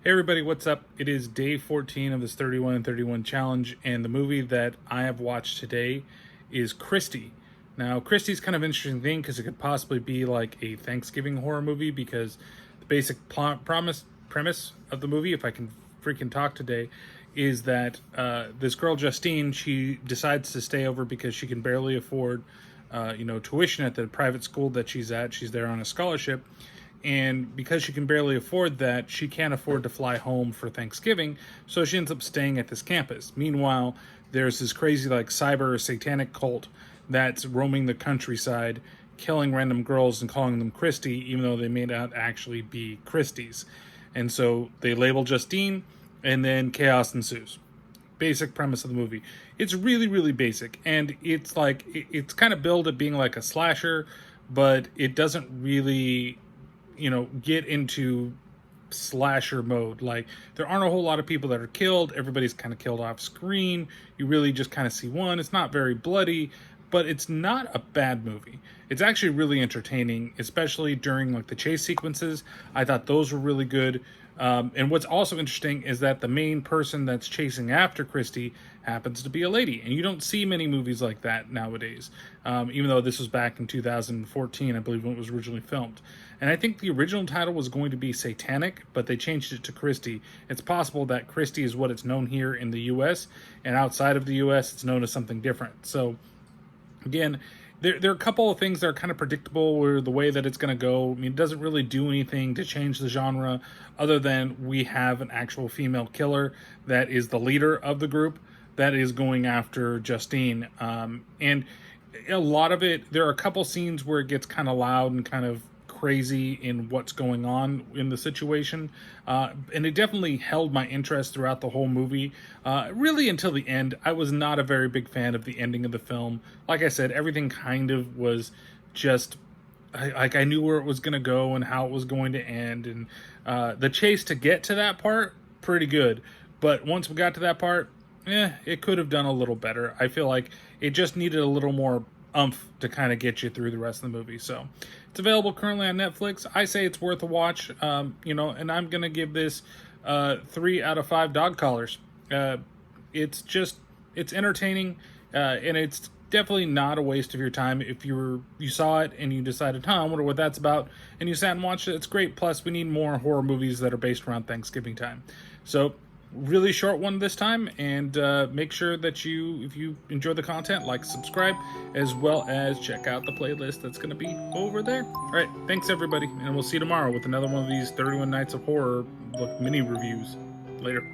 Hey everybody, what's up? It is day 14 of this 31 and 31 challenge, and the movie that I have watched today is Kristy. Now, Kristy's kind of an interesting thing because it could possibly be like a Thanksgiving horror movie because the basic premise of the movie, if I can freaking talk today, is that this girl, Justine, she decides to stay over because she can barely afford tuition at the private school that she's at. She's there on a scholarship. And because she can barely afford that, she can't afford to fly home for Thanksgiving, so she ends up staying at this campus. Meanwhile, there's this crazy like cyber satanic cult that's roaming the countryside, killing random girls and calling them Kristy, even though they may not actually be Kristys. And so they label Justine, and then chaos ensues. Basic premise of the movie. It's really, really basic, and it's kind of billed at being like a slasher, but it doesn't really get into slasher mode. Like, there aren't a whole lot of people that are killed. Everybody's kind of killed off screen. You really just kind of see one. It's not very bloody, but it's not a bad movie. It's actually really entertaining, especially during like the chase sequences. I thought those were really good. And what's also interesting is that the main person that's chasing after Kristy happens to be a lady. And you don't see many movies like that nowadays, even though this was back in 2014, I believe, when it was originally filmed. And I think the original title was going to be Satanic, but they changed it to Kristy. It's possible that Kristy is what it's known here in the U.S., and outside of the U.S., it's known as something different. So, again, there are a couple of things that are kind of predictable where the way that it's going to go. I mean, it doesn't really do anything to change the genre other than we have an actual female killer that is the leader of the group that is going after Justine. And a lot of it, there are a couple scenes where it gets kind of loud and kind of crazy in what's going on in the situation, and it definitely held my interest throughout the whole movie, really until the end. I was not a very big fan of the ending of the film. Like I said, everything kind of was just I knew where it was going to go and how it was going to end, and the chase to get to that part, pretty good, but once we got to that part, it could have done a little better. I feel like it just needed a little more oomph to kind of get you through the rest of the movie. So it's available currently on Netflix. I say it's worth a watch, and I'm gonna give this 3 out of 5 dog collars. It's entertaining, and it's definitely not a waste of your time. If you saw it and you decided, I wonder what that's about, and you sat and watched it, it's great. Plus, we need more horror movies that are based around Thanksgiving time. So, really short one this time, and make sure that if you enjoy the content, like, subscribe, as well as check out the playlist that's going to be over there. All right, thanks everybody, and we'll see you tomorrow with another one of these 31 Nights of Horror mini reviews. Later.